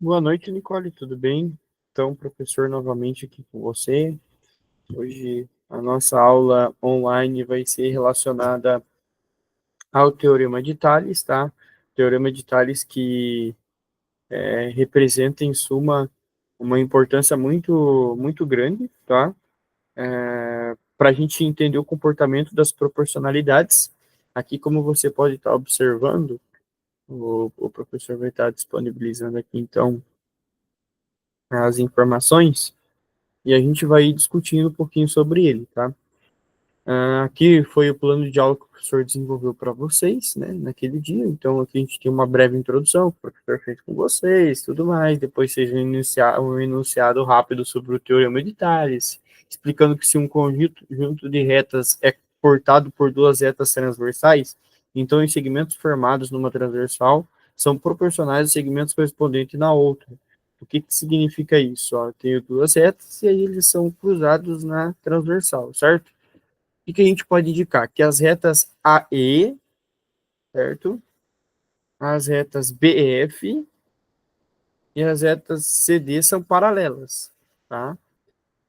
Boa noite, Nicole, tudo bem? Então, professor, novamente aqui com você. Hoje a nossa aula online vai ser relacionada ao Teorema de Tales, tá? Teorema de Tales que representa, em suma, uma importância muito grande, tá? Para a gente entender o comportamento das proporcionalidades. Aqui, como você pode estar observando, o professor vai estar disponibilizando aqui, então, as informações. E a gente vai ir discutindo um pouquinho sobre ele, tá? Aqui foi o plano de aula que o professor desenvolveu para vocês, né, naquele dia. Então, aqui a gente tem uma breve introdução que o professor fez com vocês, tudo mais. Depois seja um enunciado rápido sobre o Teorema de Tales, explicando que se um conjunto de retas é cortado por duas retas transversais, então os segmentos formados numa transversal são proporcionais aos segmentos correspondentes na outra. O que significa isso? Ó, eu tenho duas retas e aí eles são cruzados na transversal, certo? O que a gente pode indicar? Que as retas AE, certo? As retas BF e as retas CD são paralelas, tá?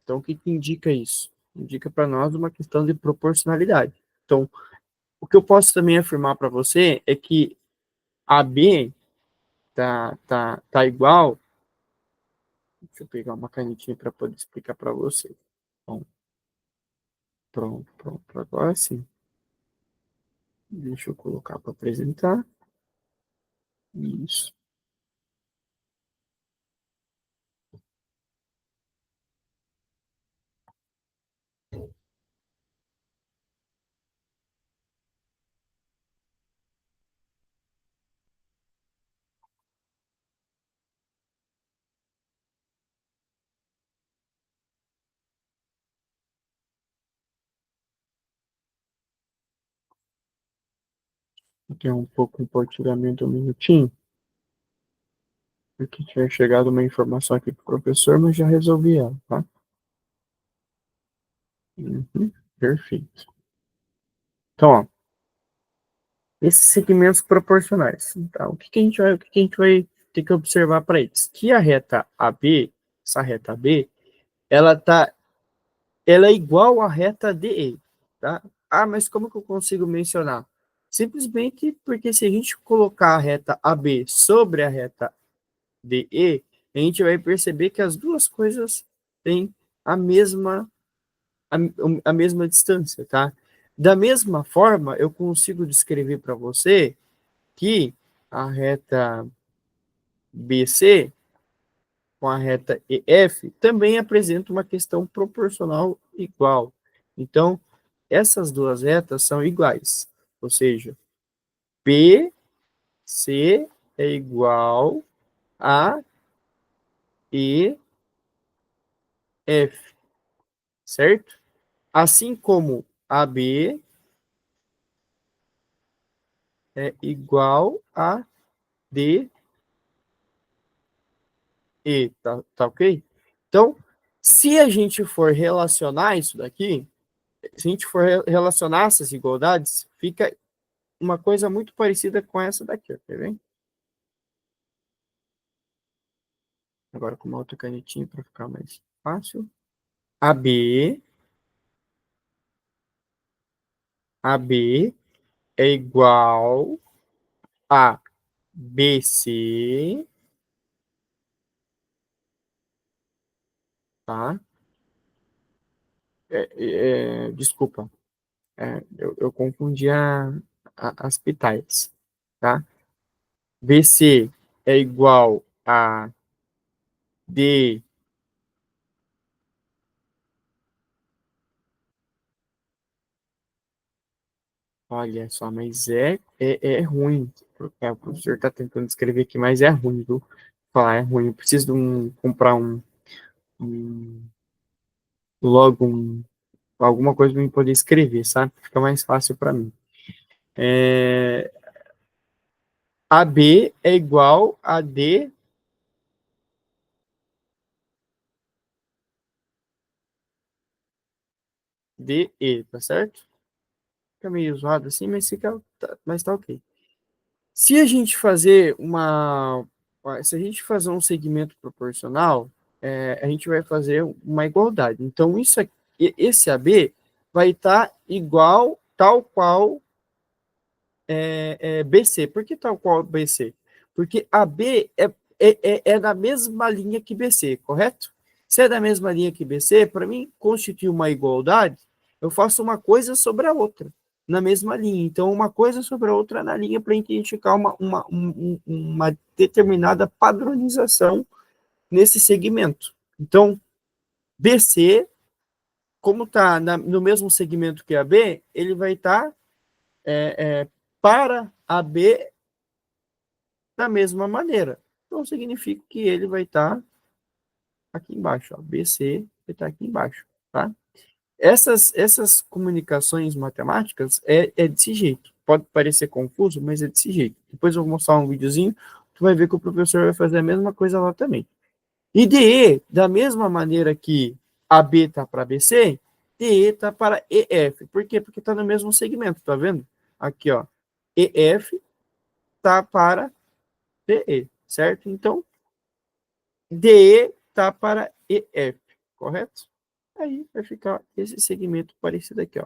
Então, o que indica isso? Indica para nós uma questão de proporcionalidade. Então, o que eu posso também afirmar para você é que AB tá igual. Deixa eu pegar uma canetinha para poder explicar para você. Bom, pronto. Agora sim. Deixa eu colocar para apresentar. Isso. Tem um pouco de compartilhamento um minutinho, porque tinha chegado uma informação aqui para o professor, mas já resolvi ela, tá? Uhum, perfeito. Então, ó, esses segmentos proporcionais. Então, o que a gente vai ter que observar para eles? Que a reta AB, essa reta AB, ela tá, ela é igual à reta DE, tá? Ah, mas como que eu consigo mencionar? Simplesmente porque se a gente colocar a reta AB sobre a reta DE, a gente vai perceber que as duas coisas têm a mesma, a, a mesma distância, tá? Da mesma forma, eu consigo descrever para você que a reta BC com a reta EF também apresenta uma questão proporcional igual. Então, essas duas retas são iguais, ou seja, BC é igual a EF, certo? Assim como AB é igual a DE, tá ok? Então, se a gente for relacionar isso daqui, se a gente for relacionar essas igualdades, fica uma coisa muito parecida com essa daqui, ó, quer ver? Agora com uma outra canetinha para ficar mais fácil. AB, AB é igual a BC, tá? Desculpa, eu confundi as pitais, tá? BC é igual a D, olha só, mas é ruim. O professor está tentando escrever aqui, mas é ruim, viu? Falar é ruim. Eu preciso comprar um logo alguma coisa para eu poder escrever, sabe? Fica mais fácil para mim. É, AB é igual a DE, tá certo? Fica meio zoado assim, mas tá ok. Se a gente fazer Se a gente fazer um segmento proporcional, a gente vai fazer uma igualdade. Então, esse AB vai estar igual, tal qual BC. Por que tal qual BC? Porque AB é da mesma linha que BC, correto? Se é da mesma linha que BC, para mim constitui uma igualdade, eu faço uma coisa sobre a outra, na mesma linha. Então, uma coisa sobre a outra na linha para identificar uma determinada padronização nesse segmento. Então, BC, como está no mesmo segmento que a B, ele vai estar para a B da mesma maneira. Então, significa que ele vai estar aqui embaixo. Ó. BC vai estar aqui embaixo. Tá? Essas comunicações matemáticas é desse jeito. Pode parecer confuso, mas é desse jeito. Depois eu vou mostrar um videozinho, tu vai ver que o professor vai fazer a mesma coisa lá também. E DE, da mesma maneira que AB está para BC, DE está para EF. Por quê? Porque está no mesmo segmento, tá vendo? Aqui, ó. EF está para DE, certo? Então, DE está para EF, correto? Aí vai ficar esse segmento parecido aqui, ó.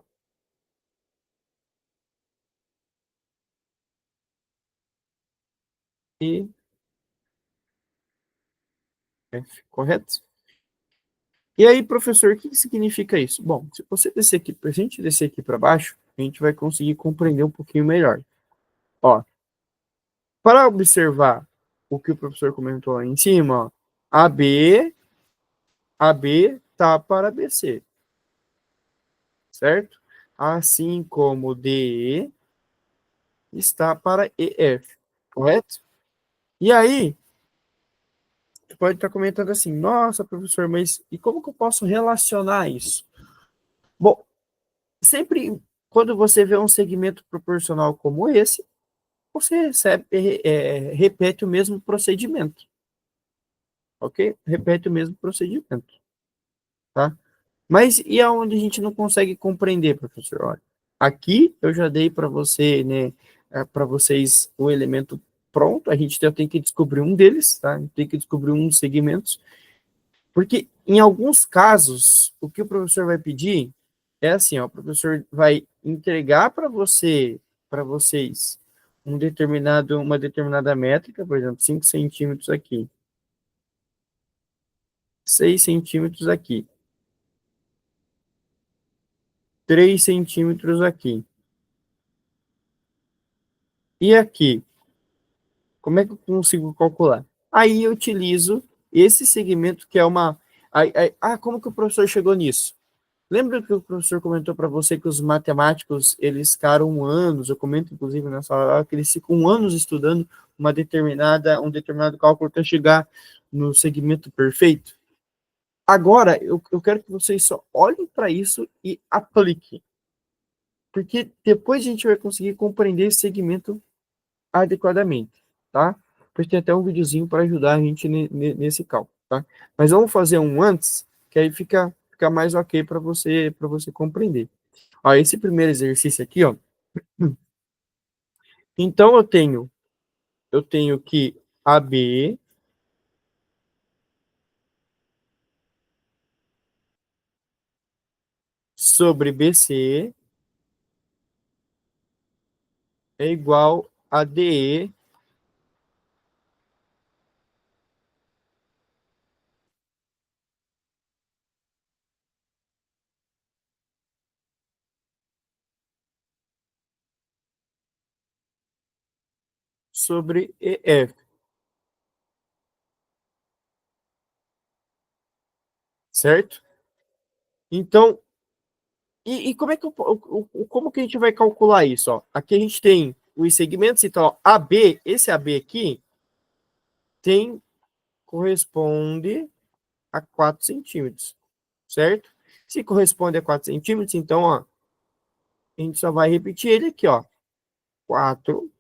EF, correto? E aí, professor, o que significa isso? Bom, se você descer aqui, se a gente descer aqui para baixo, a gente vai conseguir compreender um pouquinho melhor. Ó, para observar o que o professor comentou lá em cima, ó, AB tá para BC, certo? Assim como DE está para EF, correto? E aí, você pode estar comentando assim, nossa, professor, mas e como que eu posso relacionar isso? Bom, sempre quando você vê um segmento proporcional como esse, você recebe, repete o mesmo procedimento, ok? Repete o mesmo procedimento, tá? Mas e aonde a gente não consegue compreender, professor? Olha, aqui eu já dei para você, né, para vocês o elemento pronto, a gente tem que descobrir um deles, tá? A gente tem que descobrir um dos segmentos, porque em alguns casos, o que o professor vai pedir é assim, ó, o professor vai entregar para vocês, uma determinada métrica, por exemplo, 5 centímetros aqui, 6 centímetros aqui, 3 centímetros aqui. E aqui, como é que eu consigo calcular? Aí eu utilizo esse segmento que é uma. Como que o professor chegou nisso? Lembra que o professor comentou para você que os matemáticos, eles ficaram anos, eu comento inclusive nessa aula, que eles ficam anos estudando um determinado cálculo até chegar no segmento perfeito? Agora, eu quero que vocês só olhem para isso e apliquem, porque depois a gente vai conseguir compreender esse segmento adequadamente, tá? Depois tem até um videozinho para ajudar a gente nesse cálculo, tá? Mas vamos fazer um antes, que aí fica mais ok para você compreender. Ó, esse primeiro exercício aqui, ó. Então eu tenho que AB sobre BC é igual a DE sobre EF, certo? Então, como é que como que a gente vai calcular isso? Ó? Aqui a gente tem os segmentos, então, ó, AB, esse AB aqui tem corresponde a 4 centímetros, certo? Se corresponde a 4 centímetros, então, ó, a gente só vai repetir ele aqui, ó, 4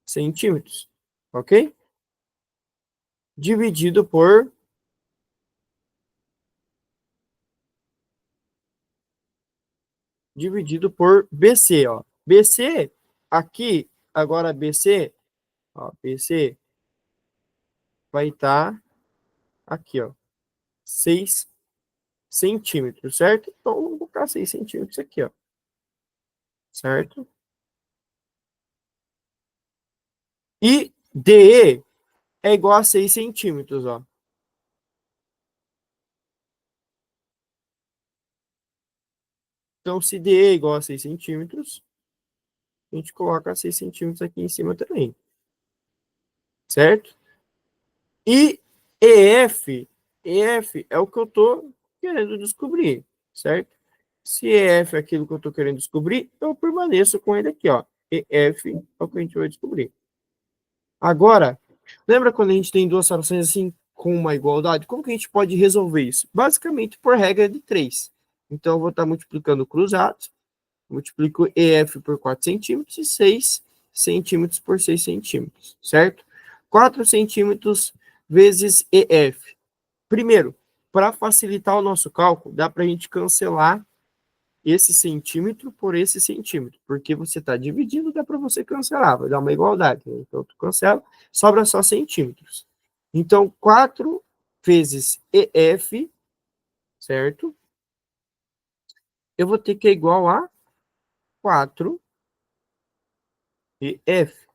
centímetros, ok? Dividido BC, ó. BC, aqui, agora BC, Ó, BC vai estar aqui, ó, 6 centímetros, certo? Então, vamos colocar 6 centímetros aqui, ó, certo? E DE é igual a 6 centímetros, ó. Então, se DE é igual a 6 centímetros, a gente coloca 6 centímetros aqui em cima também, certo? E EF é o que eu estou querendo descobrir, certo? Se EF é aquilo que eu estou querendo descobrir, eu permaneço com ele aqui, ó. EF é o que a gente vai descobrir. Agora, lembra quando a gente tem duas frações assim com uma igualdade? Como que a gente pode resolver isso? Basicamente por regra de 3. Então, eu vou estar multiplicando cruzados, multiplico EF por 4 centímetros e 6 centímetros por 6 centímetros, certo? 4 centímetros vezes EF. Primeiro, para facilitar o nosso cálculo, dá para a gente cancelar esse centímetro por esse centímetro, porque você está dividindo, dá para você cancelar, vai dar uma igualdade. Né? Então, tu cancela, sobra só centímetros. Então, 4 vezes EF, certo? Eu vou ter que é igual a 4 EF,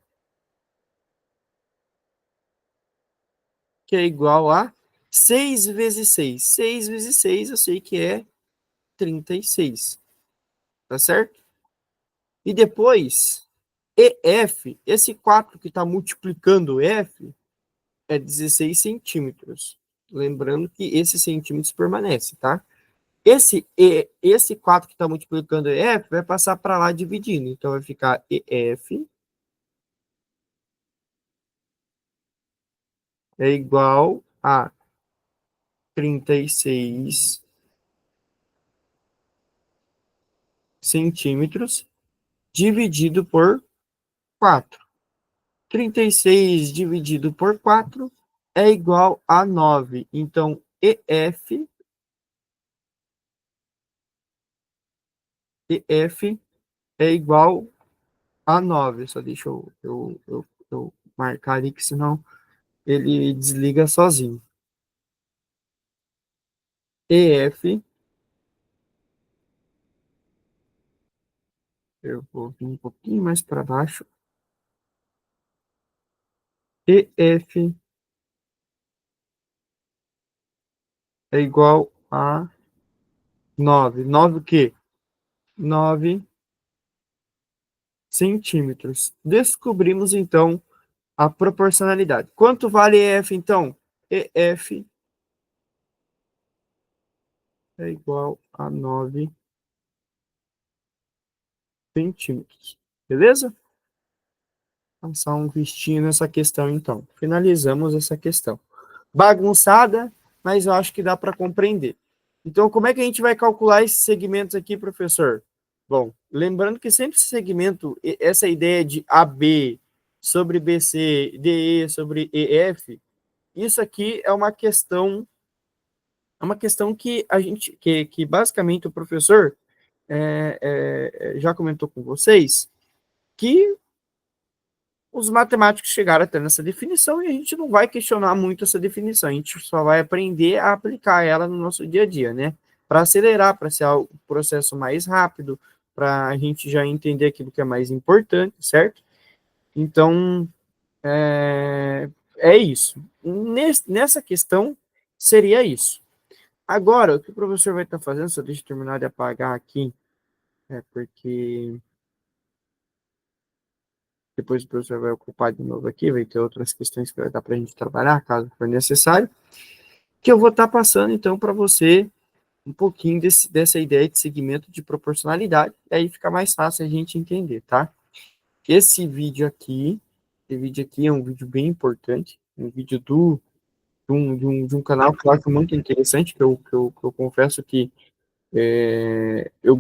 que é igual a 6 vezes 6. 6 vezes 6, eu sei que é 36, tá certo? E depois, EF, esse 4 que está multiplicando F, é 16 centímetros. Lembrando que esse centímetros permanece, tá? Esse 4 que está multiplicando EF vai passar para lá dividindo. Então, vai ficar EF é igual a 36 centímetros dividido por 4. 36 dividido por 4 é igual a 9. Então, EF é igual a 9. Só deixa eu marcar ali, que senão ele desliga sozinho. EF, eu vou vir um pouquinho mais para baixo. EF é igual a 9. 9 o quê? 9 centímetros. Descobrimos, então, a proporcionalidade. Quanto vale EF, então? EF é igual a 9 centímetros. Beleza? Passar um vistinho nessa questão, então. Finalizamos essa questão. Bagunçada, mas eu acho que dá para compreender. Então, como é que a gente vai calcular esses segmentos aqui, professor? Bom, lembrando que sempre esse segmento, essa ideia de AB sobre BC, DE sobre EF, isso aqui é uma questão que a gente, que basicamente o professor já comentou com vocês, que os matemáticos chegaram até nessa definição e a gente não vai questionar muito essa definição, a gente só vai aprender a aplicar ela no nosso dia a dia, né? Para acelerar, para ser o processo mais rápido, para a gente já entender aquilo que é mais importante, certo? Então, é isso. Nessa questão, seria isso. Agora, o que o professor vai estar fazendo, só deixa eu terminar de apagar aqui, porque depois o professor vai ocupar de novo aqui, vai ter outras questões que vai dar para a gente trabalhar, caso for necessário, que eu vou estar passando, então, para você um pouquinho dessa ideia de segmento de proporcionalidade, e aí fica mais fácil a gente entender, tá? Esse vídeo aqui é um vídeo bem importante, um vídeo de um canal que eu acho muito interessante, que eu confesso que eu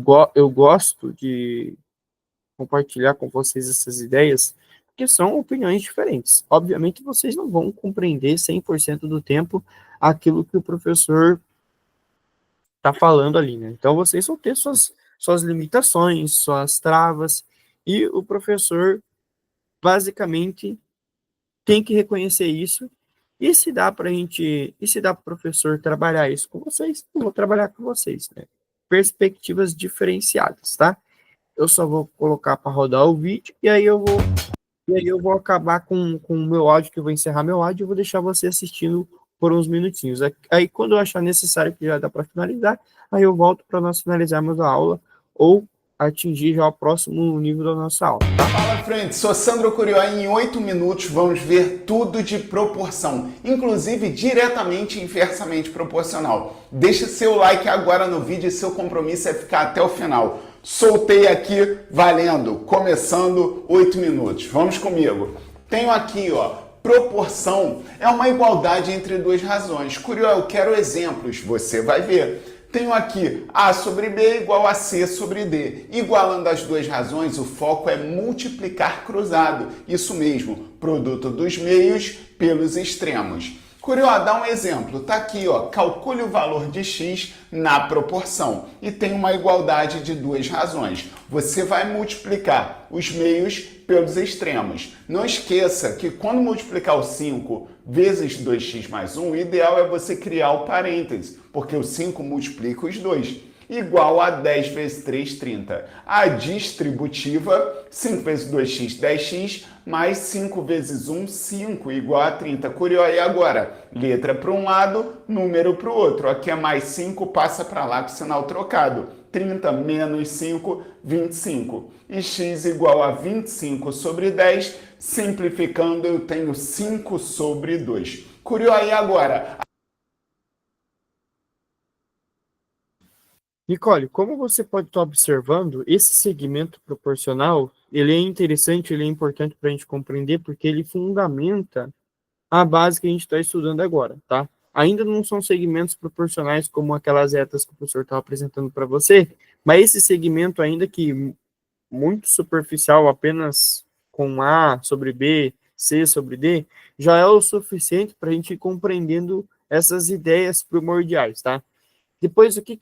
gosto de compartilhar com vocês essas ideias, porque são opiniões diferentes. Obviamente, vocês não vão compreender 100% do tempo aquilo que o professor está falando ali, né? Então, vocês vão ter suas limitações, suas travas, e o professor, basicamente, tem que reconhecer isso. E se dá para o professor trabalhar isso com vocês, eu vou trabalhar com vocês, né? Perspectivas diferenciadas, tá? Eu só vou colocar para rodar o vídeo e aí eu vou acabar com o meu áudio, que eu vou encerrar meu áudio e vou deixar você assistindo por uns minutinhos. Aí quando eu achar necessário que já dá para finalizar, aí eu volto para nós finalizarmos a aula ou atingir já o próximo nível da nossa aula, tá? Fala, friends, sou Sandro Curió e em 8 minutos vamos ver tudo de proporção, inclusive diretamente e inversamente proporcional. Deixa seu like agora no vídeo e seu compromisso é ficar até o final. Soltei aqui, valendo, começando 8 minutos. Vamos comigo. Tenho aqui, ó, proporção é uma igualdade entre duas razões. Curió, eu quero exemplos, você vai ver. Tenho aqui A sobre B igual a C sobre D. Igualando as duas razões, o foco é multiplicar cruzado. Isso mesmo, produto dos meios pelos extremos. Curió, dá um exemplo. Tá aqui, ó, calcule o valor de x na proporção. E tem uma igualdade de duas razões. Você vai multiplicar os meios pelos extremos. Não esqueça que quando multiplicar o 5 vezes 2x mais 1, o ideal é você criar o parêntese, porque o 5 multiplica os dois. Igual a 10 vezes 3, 30. A distributiva, 5 vezes 2x, 10x, mais 5 vezes 1, 5, igual a 30. Curió, e agora? Letra para um lado, número para o outro. Aqui é mais 5, passa para lá com sinal trocado. 30 menos 5, 25. E x igual a 25 sobre 10, simplificando eu tenho 5 sobre 2. Curió, e agora? Nicole, como você pode estar observando, esse segmento proporcional, ele é interessante, ele é importante para a gente compreender, porque ele fundamenta a base que a gente está estudando agora, tá? Ainda não são segmentos proporcionais como aquelas retas que o professor estava apresentando para você, mas esse segmento ainda que muito superficial, apenas com A sobre B, C sobre D, já é o suficiente para a gente ir compreendendo essas ideias primordiais, tá? Depois, o que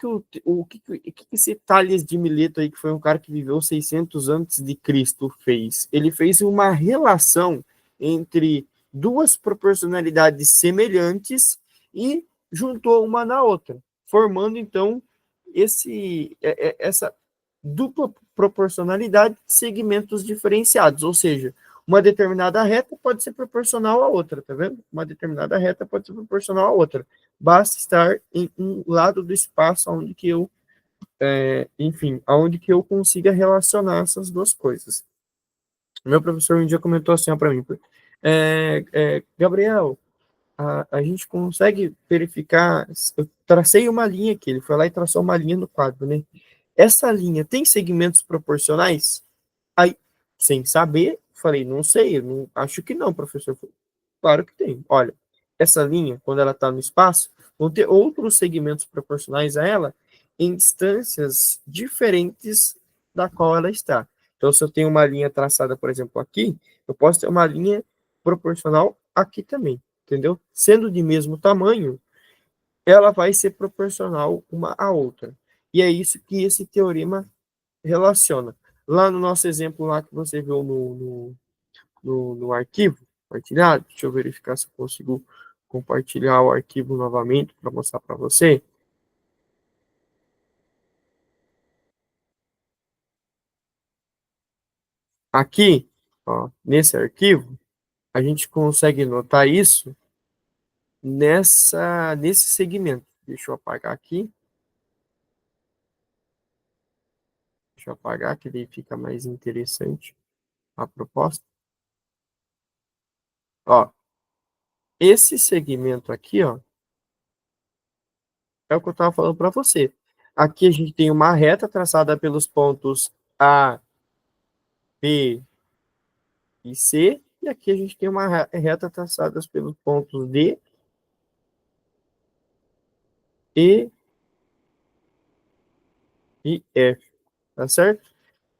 esse Tales de Mileto aí, que foi um cara que viveu 600 antes de Cristo, fez? Ele fez uma relação entre duas proporcionalidades semelhantes e juntou uma na outra, formando, então, essa dupla proporcionalidade de segmentos diferenciados, ou seja, uma determinada reta pode ser proporcional à outra, tá vendo? Uma determinada reta pode ser proporcional à outra. Basta estar em um lado do espaço onde que eu, enfim, aonde que eu consiga relacionar essas duas coisas. Meu professor um dia comentou assim para mim, Gabriel, a gente consegue verificar, eu tracei uma linha aqui, ele foi lá e traçou uma linha no quadro, né? Essa linha tem segmentos proporcionais? Aí, sem saber, falei, não sei, eu não, acho que não, professor. Claro que tem. Olha, essa linha, quando ela está no espaço, vão ter outros segmentos proporcionais a ela em distâncias diferentes da qual ela está. Então, se eu tenho uma linha traçada, por exemplo, aqui, eu posso ter uma linha proporcional aqui também, entendeu? Sendo de mesmo tamanho, ela vai ser proporcional uma à outra. E é isso que esse teorema relaciona. Lá no nosso exemplo lá que você viu no arquivo compartilhado, deixa eu verificar se eu consigo compartilhar o arquivo novamente para mostrar para você. Aqui, ó, nesse arquivo, a gente consegue notar isso nesse segmento. Deixa eu apagar aqui. Deixa eu apagar, que daí fica mais interessante a proposta. Ó, esse segmento aqui, ó, é o que eu estava falando para você. Aqui a gente tem uma reta traçada pelos pontos A, B e C, e aqui a gente tem uma reta traçada pelos pontos D, E e F, tá certo?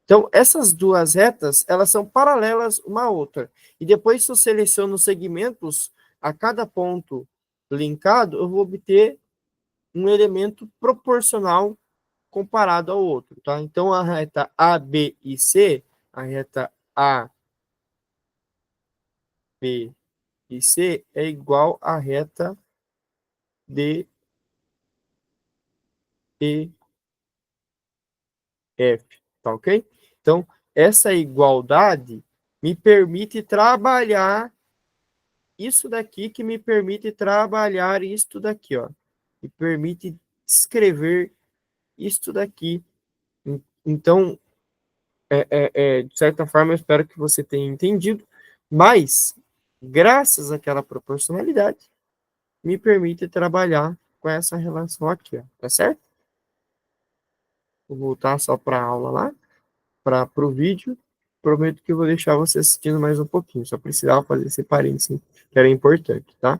Então, essas duas retas, elas são paralelas uma à outra. E depois, se eu seleciono segmentos, a cada ponto linkado, eu vou obter um elemento proporcional comparado ao outro, tá? Então, a reta A, B e C, a reta A, B e C é igual à reta D, E, F, tá ok? Então, essa igualdade me permite trabalhar isso daqui, que me permite trabalhar isto daqui, ó. Me permite escrever isto daqui. Então, de certa forma, eu espero que você tenha entendido, mas, graças àquela proporcionalidade, me permite trabalhar com essa relação aqui, ó, tá certo? Vou voltar só para a aula lá, para o vídeo. Prometo que eu vou deixar você assistindo mais um pouquinho. Só precisava fazer esse parênteses, que era importante, tá?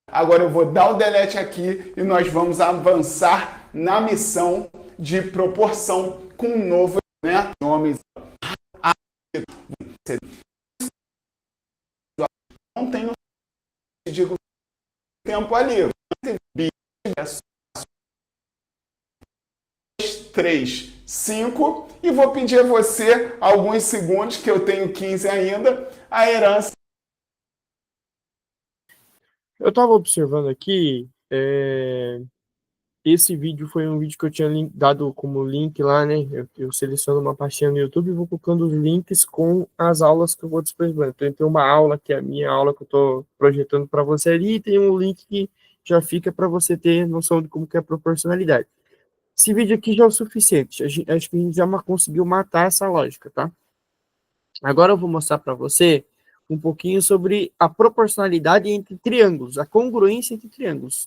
Agora eu vou dar o delete aqui e nós vamos avançar na missão de proporção com um novo, né, nome. Não tem digo tempo ali. 3, 5 e vou pedir a você alguns segundos, que eu tenho 15 ainda, a herança. Eu estava observando aqui, esse vídeo foi um vídeo que eu tinha dado como link lá, né? Eu seleciono uma pastinha no YouTube e vou colocando os links com as aulas que eu vou disponibilizando. Então, tem uma aula que é a minha aula que eu estou projetando para você ali, e tem um link que já fica para você ter noção de como que é a proporcionalidade. Esse vídeo aqui já é o suficiente. Acho que a gente já conseguiu matar essa lógica, tá? Agora eu vou mostrar para você um pouquinho sobre a proporcionalidade entre triângulos, a congruência entre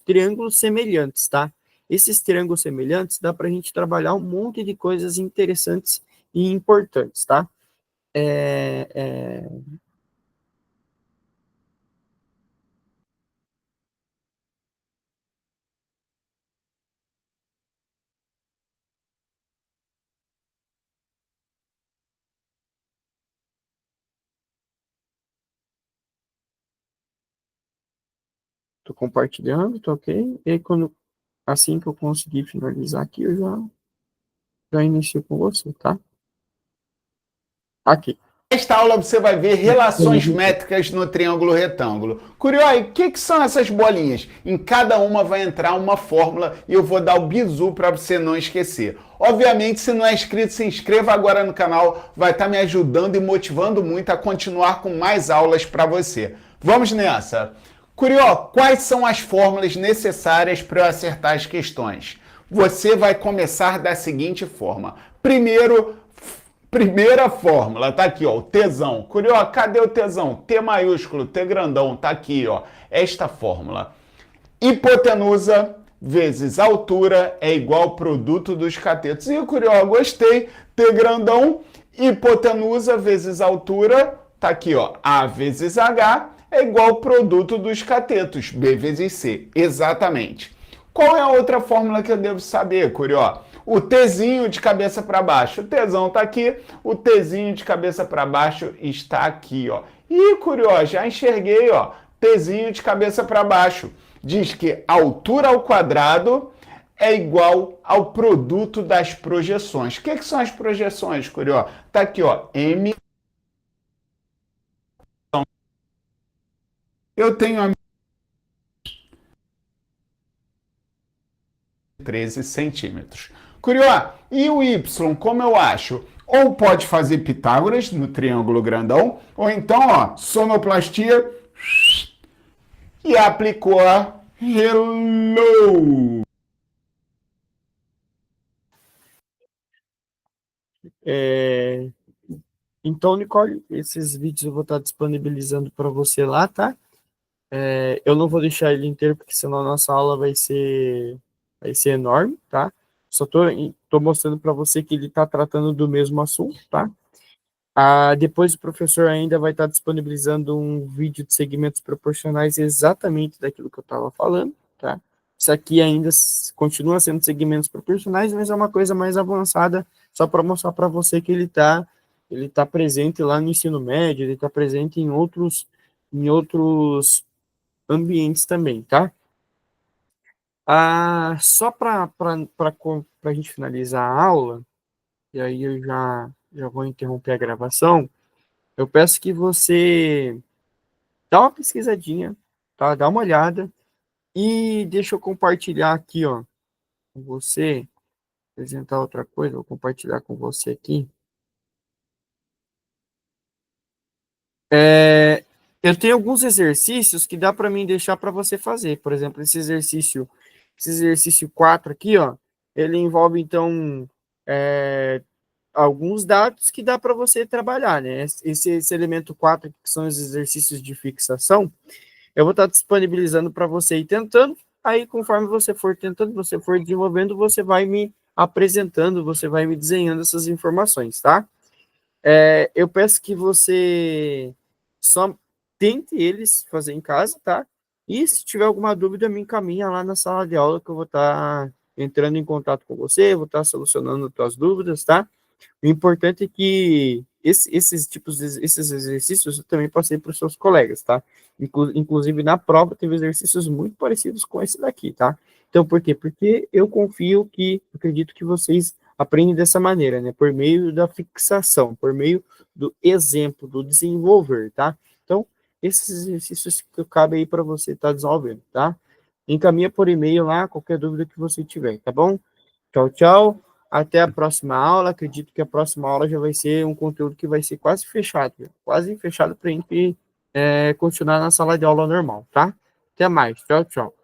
triângulos semelhantes, tá? Esses triângulos semelhantes dá para a gente trabalhar um monte de coisas interessantes e importantes, tá? Tô compartilhando, tá ok? E aí, assim que eu conseguir finalizar aqui, eu já inicio com você, tá? Aqui. Nesta aula você vai ver relações métricas no triângulo retângulo. Curiói, o que são essas bolinhas? Em cada uma vai entrar uma fórmula e eu vou dar o bizu para você não esquecer. Obviamente, se não é inscrito, se inscreva agora no canal, vai estar me ajudando e motivando muito a continuar com mais aulas para você. Vamos nessa! Curió, quais são as fórmulas necessárias para eu acertar as questões? Você vai começar da seguinte forma. Primeira fórmula, tá aqui, ó, o tesão. Curió, cadê o tesão? T maiúsculo, T grandão, tá aqui, ó. Esta fórmula. Hipotenusa vezes altura é igual ao produto dos catetos. E, Curió, gostei. T grandão, hipotenusa vezes altura, tá aqui, ó. A vezes H é igual ao produto dos catetos. B vezes C. Exatamente. Qual é a outra fórmula que eu devo saber, Curió? O Tzinho de cabeça para baixo. O Tzão está aqui, o Tzinho de cabeça para baixo está aqui, ó. E, Curió, já enxerguei, ó. Tzinho de cabeça para baixo. Diz que a altura ao quadrado é igual ao produto das projeções. O que são as projeções, Curió? Tá aqui, ó. M. Eu tenho a 13 centímetros. Curió, e o Y, como eu acho? Ou pode fazer Pitágoras no triângulo grandão, ou então, ó, sonoplastia e aplicou a Hello. Então, Nicole, esses vídeos eu vou estar disponibilizando para você lá, tá? Eu não vou deixar ele inteiro, porque senão a nossa aula vai ser enorme, tá? Só tô mostrando para você que ele está tratando do mesmo assunto, tá? Depois o professor ainda vai estar disponibilizando um vídeo de segmentos proporcionais exatamente daquilo que eu estava falando, tá? Isso aqui ainda continua sendo segmentos proporcionais, mas é uma coisa mais avançada, só para mostrar para você que ele tá presente lá no ensino médio, ele está presente em outros ambientes também, tá? Só para a gente finalizar a aula, e aí eu já vou interromper a gravação, eu peço que você dá uma pesquisadinha, tá? Dá uma olhada e deixa eu compartilhar aqui, ó, com você, apresentar outra coisa, vou compartilhar com você aqui. Eu tenho alguns exercícios que dá para mim deixar para você fazer. Por exemplo, esse exercício 4 aqui, ó, ele envolve, então, alguns dados que dá para você trabalhar, né? Esse elemento 4 que são os exercícios de fixação, eu vou estar disponibilizando para você ir tentando, aí conforme você for tentando, você for desenvolvendo, você vai me apresentando, você vai me desenhando essas informações, tá? Eu peço que você só tente eles fazer em casa, tá? E se tiver alguma dúvida, me encaminha lá na sala de aula que eu vou estar entrando em contato com você, vou estar solucionando as tuas dúvidas, tá? O importante é que esses exercícios eu também passei para os seus colegas, tá? Inclusive, na prova, teve exercícios muito parecidos com esse daqui, tá? Então, por quê? Porque eu acredito que vocês aprendem dessa maneira, né? Por meio da fixação, por meio do exemplo, do desenvolver, tá? Então, esses exercícios que cabe aí para você estar desenvolvendo, tá? Encaminha por e-mail lá, qualquer dúvida que você tiver, tá bom? Tchau, tchau. Até a próxima aula. Acredito que a próxima aula já vai ser um conteúdo que vai ser quase fechado para a gente continuar na sala de aula normal, tá? Até mais. Tchau, tchau.